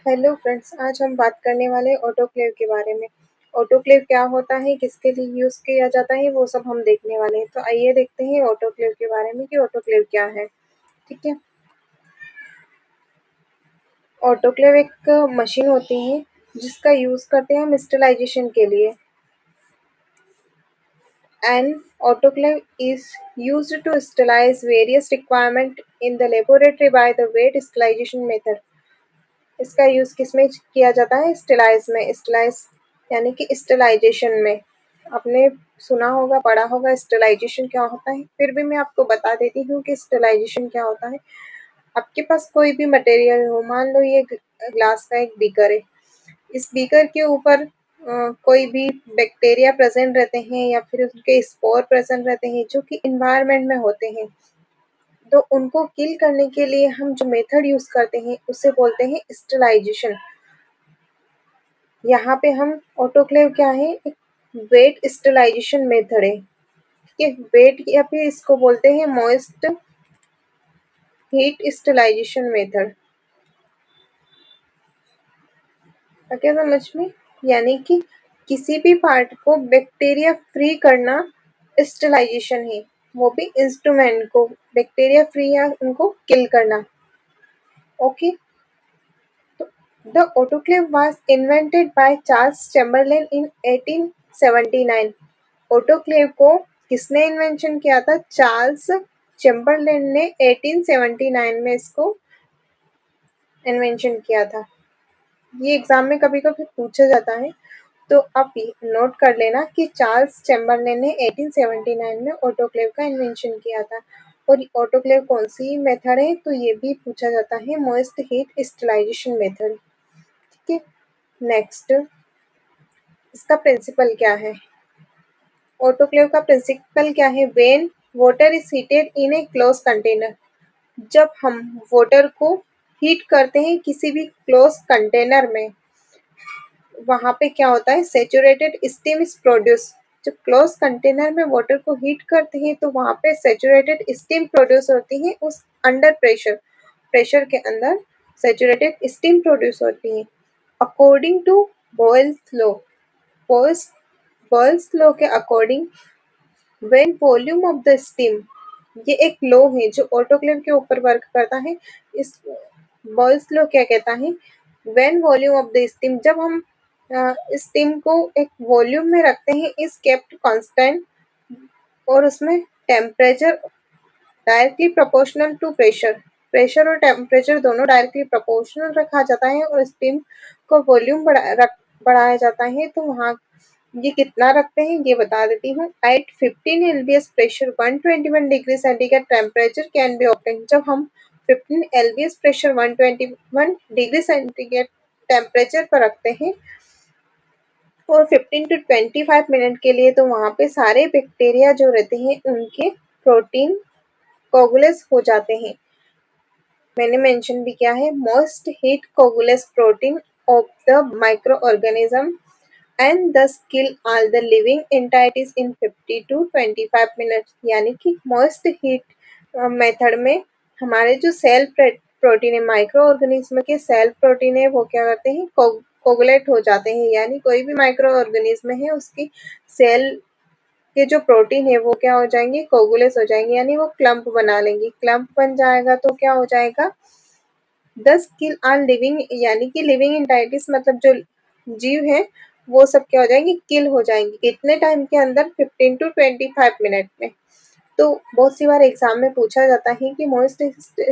Hello friends, आज हम बात करने वाले हैं ऑटोक्लेव के बारे में। ऑटोक्लेव क्या होता है, किसके लिए यूज़ किया जाता है, वो सब हम देखने वाले हैं। तो आइए देखते हैं ऑटोक्लेव के बारे में कि ऑटोक्लेव क्या है। ठीक है, ऑटोक्लेव एक मशीन होती है जिसका यूज़ करते हैं हम स्टरलाइजेशन के लिए। An autoclave is used to sterilize various requirements in the laboratory by the wet sterilization method. इसका यूज़ किसमें किया जाता है? स्टेलाइज में। स्टेलाइज यानी कि स्टेलाइजेशन में। आपने सुना होगा, पढ़ा होगा स्टेलाइजेशन क्या होता है, फिर भी मैं आपको बता देती हूँ कि स्टेलाइजेशन क्या होता है। आपके पास कोई भी मटेरियल हो, मान लो ये ग्लास का एक बीकर है। इस बीकर के ऊपर कोई भी बैक्टीरिया प्रेजेंट रहते हैं या फिर उनके स्पोर प्रेजेंट रहते हैं जो कि इन्वायरमेंट में होते हैं। तो उनको किल करने के लिए हम जो मेथड यूज करते हैं उसे बोलते हैं स्टेलाइजेशन। यहाँ पे हम ऑटोक्लेव क्या है, एक वेट स्टेलाइजेशन मेथड है। ठीक है, वेट या फिर इसको बोलते हैं मॉइस्ट हीट स्टेलाइजेशन मेथड। क्या समझ में? यानी कि किसी भी पार्ट को बैक्टीरिया फ्री करना स्टेलाइजेशन है, वो भी इंस्ट्रूमेंट को बैक्टीरिया फ्री या उनको किल करना। Okay, The autoclave was invented by Charles Chamberlain in 1879. Autoclave को किसने इन्वेंशन किया था? चार्ल्स चैम्बरलेन ने 1879 में इसको इन्वेंशन किया था। ये एग्जाम में कभी कभी पूछा जाता है, तो आप नोट कर लेना कि चार्ल्स चैम्बरलेन ने 1879 में ऑटोक्लेव का इन्वेंशन किया था। और ऑटोक्लेव कौन सी मेथड है, तो ये भी पूछा जाता है, मोइस्ट हीट स्टेलाइजेशन मेथड। ठीक है, नेक्स्ट इसका प्रिंसिपल क्या है? ऑटोक्लेव का प्रिंसिपल क्या है? When water is heated in A close container. जब हम वाटर को हीट करते हैं किसी भी क्लोज कंटेनर में, वहां पे क्या होता है? Saturated steam is produce. जब क्लोज कंटेनर में वाटर को हीट करते हैं तो वहां पे सेचुरेटेड स्टीम प्रोड्यूस होती है। उस अंडर प्रेशर के अंदर सेचुरेटेड स्टीम प्रोड्यूस होती है। According to Boyle's law, Boyle's law के according when volume of the steam, ये एक लॉ है जो ऑटोक्लेव के ऊपर वर्क करता है। इस बॉयल्स लॉ क्या कहता है? When volume of the steam, जब हम स्टीम को एक वॉल्यूम में रखते हैं, इज केप्ट कांस्टेंट, और उसमें temperature directly proportional to pressure, pressure और टेम्परेचर दोनों डायरेक्टली प्रोपोर्शनल रखा जाता है और स्टीम को वॉल्यूम बढ़ाया जाता है। तो वहाँ ये कितना रखते हैं ये बता देती हूँ। At 15 LBS pressure 121 degree centigrade temperature can be obtain. जब हम 15 LBS pressure 121 degree centigrade temperature पर रखते हैं और 15 to 25 मिनट के लिए, तो वहाँ पे सारे बैक्टीरिया जो रहते हैं उनके प्रोटीन कोगुलेस हो जाते हैं। मैंने मेंशन भी किया है, most heat coagulates protein of the micro organism and thus kill all the living entities in 50 to 25 minutes. यानी कि मोस्ट हीट मेथड में हमारे जो सेल प्रोटीन है, माइक्रो ऑर्गेनिज्म के सेल प्रोटीन है, वो क्या करते हैं? कोगुलेट हो जाते हैं। यानी कोई भी माइक्रो ऑर्गेनिज्म है उसकी सेल के जो प्रोटीन है वो क्या हो जाएंगे? कोगुलेस हो जाएंगे, यानी वो क्लम्प बना लेंगे। क्लम्प बन जाएगा तो क्या हो जाएगा? 10 किल ऑन लिविंग, यानी कि लिविंग एंटाइटीज मतलब जो जीव है वो सब क्या हो जाएंगे? किल हो जाएंगे। कितने टाइम के अंदर? 15 to 25 मिनट में। तो बहुत सी बार एग्जाम में पूछा जाता है कि मॉइस्ट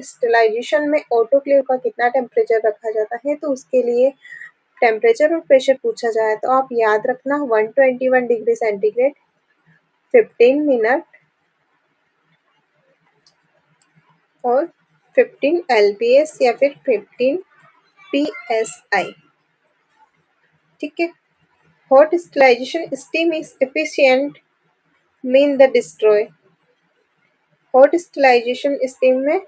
स्टेलाइजेशन में ऑटोक्लेव का कितना टेम्परेचर रखा जाता है, तो उसके लिए टेम्परेचर और प्रेशर पूछा जाए तो आप याद रखना 121 डिग्री सेंटीग्रेड 15 मिनट और 15 LBS या फिर 15 PSI। ठीक है, hot sterilisation steam is efficient mean the destroy. Hot sterilisation steam में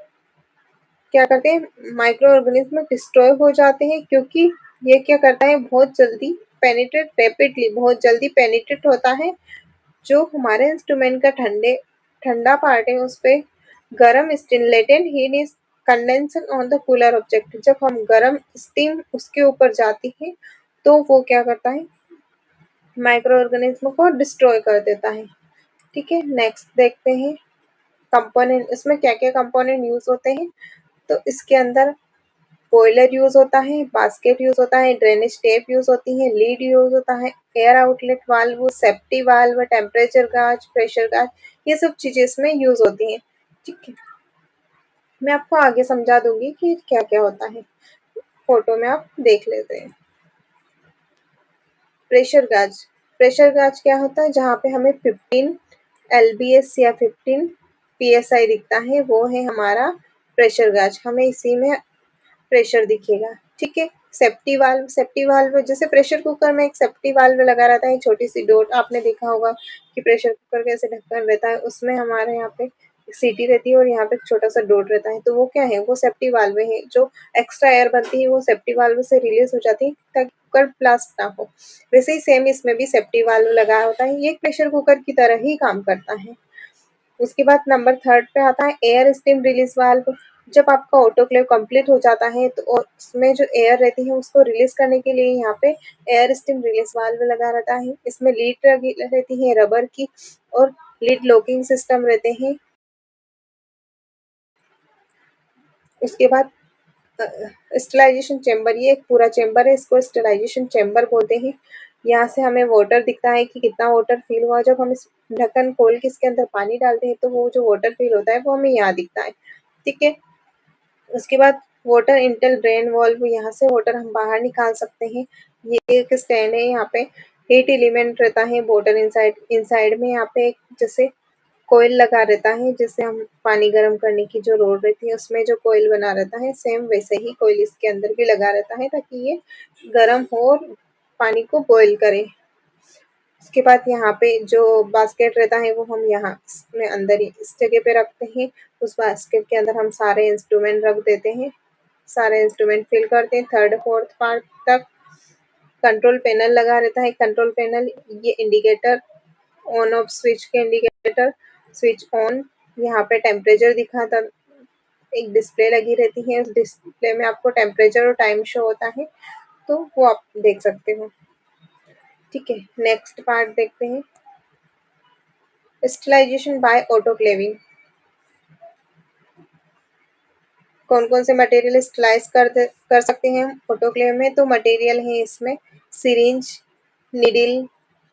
क्या करते हैं? माइक्रो ऑर्गेनिज्म डिस्ट्रॉय हो जाते हैं, क्योंकि ये क्या करता है? बहुत जल्दी पेनिट्रेट, रैपिडली बहुत जल्दी पेनिट्रेट होता है। जो हमारे इंस्ट्रूमेंट का ठंडा पार्ट है उस पर गर्म steam latent heat is condenser on the cooler object, जब हम गर्म स्टीम उसके ऊपर जाती है तो वो क्या करता है, माइक्रो ऑर्गेनिज्म को डिस्ट्रॉय कर देता है। ठीक है, नेक्स्ट देखते हैं कंपोनेंट, इसमें क्या क्या कंपोनेंट यूज होते हैं। तो इसके अंदर बॉयलर यूज होता है, बास्केट यूज होता है, ड्रेनेज टेप यूज होती है, लीड यूज होता है, air outlet valve, safety valve, temperature गाज, प्रेशर गाज, ये सब चीजें इसमें यूज होती हैं। ठीक है, मैं आपको आगे समझा दूंगी कि क्या क्या होता है, फोटो में आप देख लेते हैं। प्रेशर गाज, प्रेशर गाज क्या होता है, जहाँ पे हमें 15 LBS या 15 PSI दिखता है, वो है हमारा प्रेशर गाज, हमें इसी में प्रेशर दिखेगा। ठीक है, सेफ्टी वाल्व, सेफ्टी वाल्व जैसे प्रेशर कुकर में एक सेफ्टी वाल्व लगा रहता है, छोटी सी डोर, आपने देखा होगा कि प्रेशर कुकर कैसे ढक्कन रहता है, उसमें हमारे यहाँ पे सीटी रहती है और यहाँ पे छोटा सा डोर रहता है, तो वो क्या है, वो सेफ्टी वाल्व है, जो एक्स्ट्रा एयर बनती है वो सेफ्टी वाल्व से रिलीज हो जाती है ताकि कुकर ब्लास्ट ना हो। वैसे ही सेम इसमें भी सेफ्टी वाल्व लगा होता है, ये प्रेशर कुकर की तरह ही काम करता है। उसके बाद नंबर थर्ड पे आता है एयर स्टीम रिलीज वाल्व। जब आपका ऑटोक्लेव कंप्लीट हो जाता है तो उसमें जो एयर रहती है उसको रिलीज करने के लिए यहाँ पे एयर स्टीम रिलीज वाल्व लगा रहता है। इसमें लीड रहती है रबर की और लीड लॉकिंग सिस्टम रहते हैं। उसके बाद स्टरलाइजेशन चेम्बर, ये एक पूरा चेम्बर है, इसको स्टरलाइजेशन चेम्बर बोलते हैं। यहाँ से हमें वाटर दिखता है कि कितना वाटर फिल हुआ, जब हम इस ढक्कन खोल के इसके अंदर पानी डालते हैं तो वो जो वाटर फिल होता है वो हमें यहाँ दिखता है। ठीक है, उसके बाद वाटर इंटेल ड्रेन वॉल्व, यहाँ से वाटर हम बाहर निकाल सकते हैं। ये एक स्टैंड है, यहाँ पे हीट एलिमेंट रहता है, वाटर इनसाइड इनसाइड में यहाँ पे एक जैसे कोयल लगा रहता है, जिससे हम पानी गर्म करने की जो रोड रहती है उसमें जो कोयल बना रहता है, सेम वैसे ही कोयल इसके अंदर भी लगा रहता है ताकि ये गर्म हो और पानी को बॉईल करे। उसके बाद यहाँ पे जो बास्केट रहता है वो हम यहाँ इसमें अंदर ही इस जगह पे रखते हैं। उस बास्केट के अंदर हम सारे इंस्ट्रूमेंट रख देते हैं, सारे इंस्ट्रूमेंट फिल करते हैं थर्ड फोर्थ पार्ट तक। कंट्रोल पैनल लगा रहता है, कंट्रोल पैनल ये इंडिकेटर, ऑन ऑफ स्विच के इंडिकेटर, स्विच ऑन, यहाँ पे टेम्परेचर दिखाता, एक डिस्प्ले लगी रहती है, उस डिस्प्ले में आपको टेम्परेचर और टाइम शो होता है, तो वो आप देख सकते हो। ठीक है, नेक्स्ट पार्ट देखते हैं, स्टरलाइजेशन बाय ऑटोक्लेविंग। कौन कौन से मटेरियल स्टरलाइज कर सकते हैं हम ऑटोक्लेव में, तो मटेरियल है इसमें syringe, needle,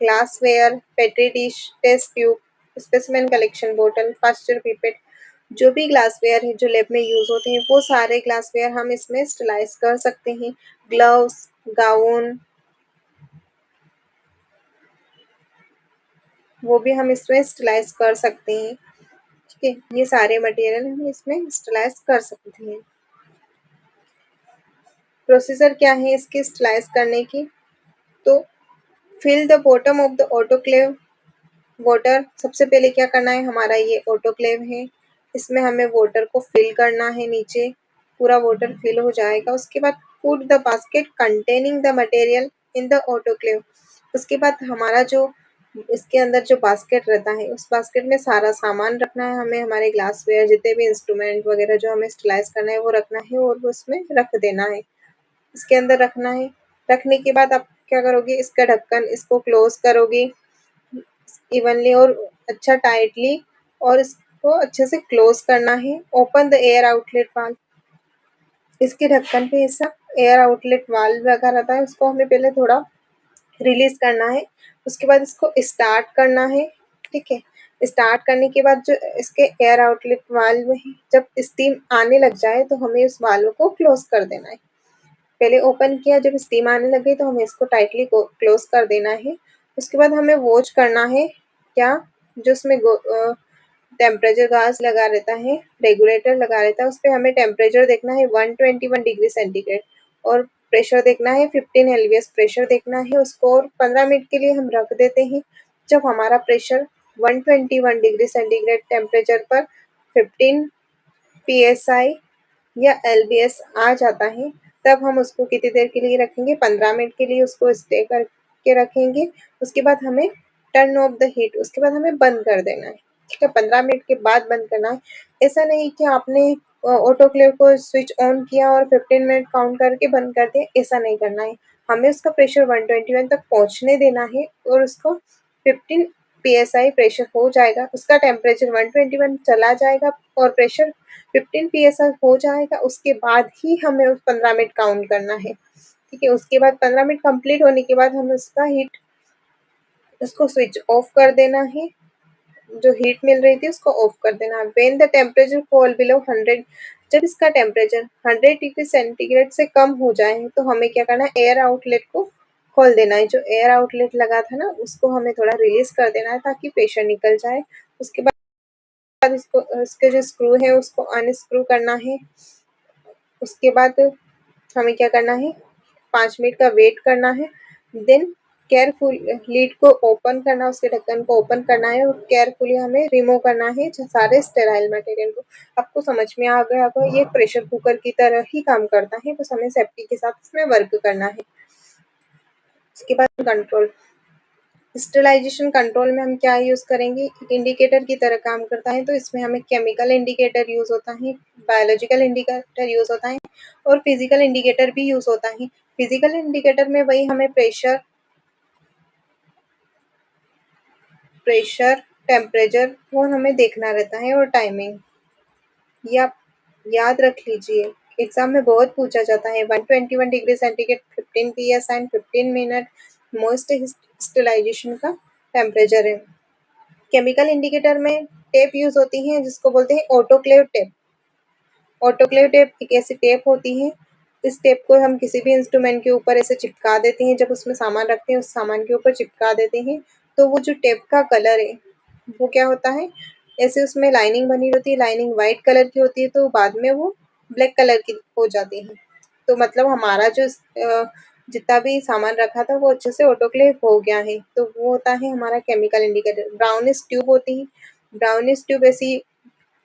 glassware, petri dish, test tube, specimen collection बोतल, पास्चर पिपेट, जो भी ग्लासवेयर है जो लैब में यूज होते हैं वो सारे ग्लासवेयर हम इसमें स्टरलाइज कर सकते हैं। ग्लव्स, गाउन, वो भी हम इसमें स्टरलाइज कर सकते हैं। ठीक है, ये सारे मटेरियल हम इसमें स्टरलाइज कर सकते हैं। प्रोसीजर क्या है इसकी स्टरलाइज करने की, तो fill the bottom of the autoclave water, सबसे पहले क्या करना है, हमारा ये ऑटोक्लेव है, इसमें हमें वाटर को फिल करना है, नीचे पूरा वाटर फिल हो जाएगा। उसके बाद put the basket containing the material in the autoclave. उसके बाद हमारा जो इसके अंदर जो बास्केट रहता है उस बास्केट में सारा सामान रखना है हमें, हमारे ग्लासवेयर जितने भी इंस्ट्रूमेंट वगैरह जो हमें स्टरलाइज करना है वो रखना है और वो उसमें रख देना है, इसके अंदर रखना है। रखने के बाद आप क्या करोगे, इसका ढक्कन इसको क्लोज करोगे इवनली और अच्छा टाइटली, और इसको अच्छे से क्लोज करना है। Open the air outlet valve, इसके ढक्कन पे ऐसा एयर आउटलेट वाल्व लगा रहता है, उसको हमें पहले थोड़ा रिलीज करना है, उसके बाद इसको स्टार्ट करना है। ठीक है, स्टार्ट करने के बाद जो इसके एयर आउटलेट वाल्व है, जब स्टीम आने लग जाए तो हमें उस वाल्व को क्लोज कर देना है। पहले ओपन किया, जब स्टीम आने लगे तो हमें इसको टाइटली क्लोज कर देना है। उसके बाद हमें वॉच करना है क्या, जो उसमें टेम्परेचर गाज लगा रहता है, रेगुलेटर लगा रहता है, उस पर हमें टेम्परेचर देखना है 121 डिग्री सेंटीग्रेड और प्रेशर देखना है 15 LBS प्रेशर देखना है उसको, और 15 मिनट के लिए हम रख देते हैं। जब हमारा प्रेशर 121 डिग्री सेंटीग्रेड टेम्परेचर पर 15 PSI या LBS आ जाता है, तब हम उसको कितनी देर के लिए रखेंगे, 15 मिनट के लिए उसको स्टे करके रखेंगे। उसके बाद हमें टर्न ऑफ द हीट, उसके बाद हमें बंद कर देना है। ठीक है, 15 मिनट के बाद बंद करना है। ऐसा नहीं कि आपने ऑटोक्लेव को स्विच ऑन किया और 15 मिनट काउंट करके बंद कर दिया, ऐसा नहीं करना है। हमें उसका प्रेशर 121 तक पहुंचने देना है और उसको 15 psi प्रेशर हो जाएगा, उसका टेम्परेचर 121 चला जाएगा और प्रेशर 15 psi हो जाएगा, उसके बाद ही हमें उस 15 मिनट काउंट करना है। ठीक है, उसके बाद 15 मिनट कंप्लीट होने के बाद हमें उसको स्विच ऑफ कर देना है, जो हीट मिल रही थी उसको ऑफ कर देना है। When the temperature fall below 100, जब इसका टेम्परेचर 100 डिग्री सेंटीग्रेड से कम हो जाए तो हमें क्या करना है, एयर आउटलेट को खोल देना है। जो एयर आउटलेट लगा था ना उसको हमें थोड़ा रिलीज कर देना है ताकि प्रेशर निकल जाए। उसके बाद इसके जो स्क्रू है उसको अनस्क्रू करना है। उसके बाद हमें क्या करना है, 5 मिनट का वेट करना है। देन केयरफुल लीड को ओपन करना, उसके ढक्कन को ओपन करना है और केयरफुली हमें रिमूव करना है सारे स्टेराइल मटेरियल को। आपको समझ में आ गया होगा, ये प्रेशर कुकर की तरह ही काम करता है, बस हमें सेफ्टी के साथ इसमें वर्क करना है। उसके बाद कंट्रोल, स्टेरिलाइजेशन कंट्रोल में हम क्या यूज करेंगे, एक इंडिकेटर की तरह काम करता है। तो इसमें हमें केमिकल इंडिकेटर यूज होता है, बायोलॉजिकल इंडिकेटर यूज होता है और फिजिकल इंडिकेटर भी यूज होता है। फिजिकल इंडिकेटर में वही हमें प्रेशर, टेम्परेचर वो हमें देखना रहता है और टाइमिंग। ये आप याद रख लीजिए, एग्जाम में बहुत पूछा जाता है। 121 degree centigrade 15 psi and 15 minute most sterilisation का टेम्परेचर है। केमिकल इंडिकेटर में टेप यूज होती है जिसको बोलते हैं ऑटोक्लेव टेप। ऑटोक्लेव टेप एक ऐसी टेप होती है, इस टेप को हम किसी भी इंस्ट्रूमेंट के ऊपर ऐसे चिपका देते हैं। जब उसमें सामान रखते हैं उस सामान के ऊपर चिपका देते हैं तो वो जो टेप का कलर है वो क्या होता है, ऐसे उसमें लाइनिंग बनी होती है, लाइनिंग वाइट कलर की होती है तो बाद में वो ब्लैक कलर की हो जाती है। तो मतलब हमारा जो जितना भी सामान रखा था वो अच्छे से ऑटोक्लेव हो गया है, तो वो होता है हमारा केमिकल इंडिकेटर। ब्राउनिश ट्यूब होती है, ब्राउनिश ट्यूब ऐसी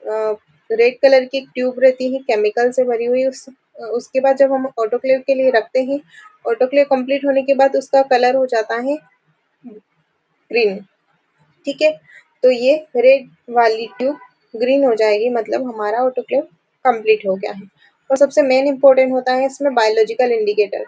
रेड कलर की एक ट्यूब रहती है केमिकल से भरी हुई। उसके बाद जब हम ऑटोक्लेव के लिए रखते हैं, ऑटोक्लेव कंप्लीट होने के बाद उसका कलर हो जाता है ग्रीन। ठीक है, तो ये रेड वाली ट्यूब ग्रीन हो जाएगी, मतलब हमारा ऑटोक्लेव कंप्लीट हो गया है। और सबसे मेन इंपॉर्टेंट होता है इसमें बायोलॉजिकल इंडिकेटर।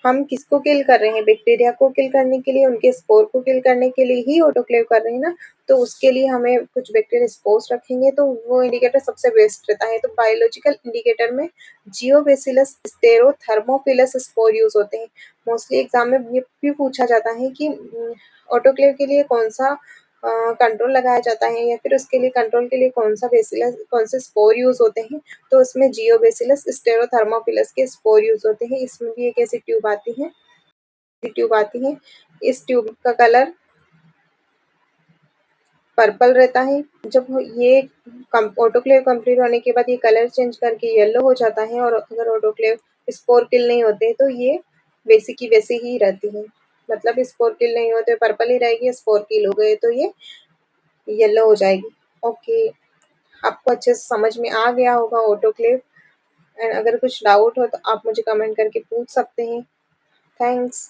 हम किसको किल कर रहे हैं, बैक्टीरिया को किल करने के लिए, उनके स्पोर को किल करने के लिए ही ऑटोक्लेव कर रहे हैं ना, तो उसके लिए हमें कुछ बैक्टीरिया स्पोर्स रखेंगे तो वो इंडिकेटर सबसे बेस्ट रहता है। तो बायोलॉजिकल इंडिकेटर में जियोबैसिलस स्टेरोथर्मोफिलस स्पोर यूज होते हैं। मोस्टली एग्जाम में ये भी पूछा जाता है कि ऑटोक्लेव के लिए कौन सा कंट्रोल लगाया जाता है या फिर उसके लिए कंट्रोल के लिए कौन सा बेसिलस, कौन से स्पोर यूज होते हैं। तो उसमें जियोबैसिलस स्टेरोथर्मोफिलस के स्पोर यूज होते हैं। इसमें भी एक ऐसी ट्यूब आती है, इस ट्यूब का कलर पर्पल रहता है। जब ये ऑटोक्लेव कंप्लीट होने के बाद ये कलर चेंज करके येलो हो जाता है और अगर ऑटोक्लेव स्पोर किल नहीं होते तो ये वैसी की वैसी ही रहती है। मतलब स्पोर किल नहीं होते पर्पल ही रहेगी, स्पोर किल हो गए तो ये येलो हो जाएगी। ओके, आपको अच्छे से समझ में आ गया होगा ऑटोक्लेव। एंड अगर कुछ डाउट हो तो आप मुझे कमेंट करके पूछ सकते हैं। थैंक्स।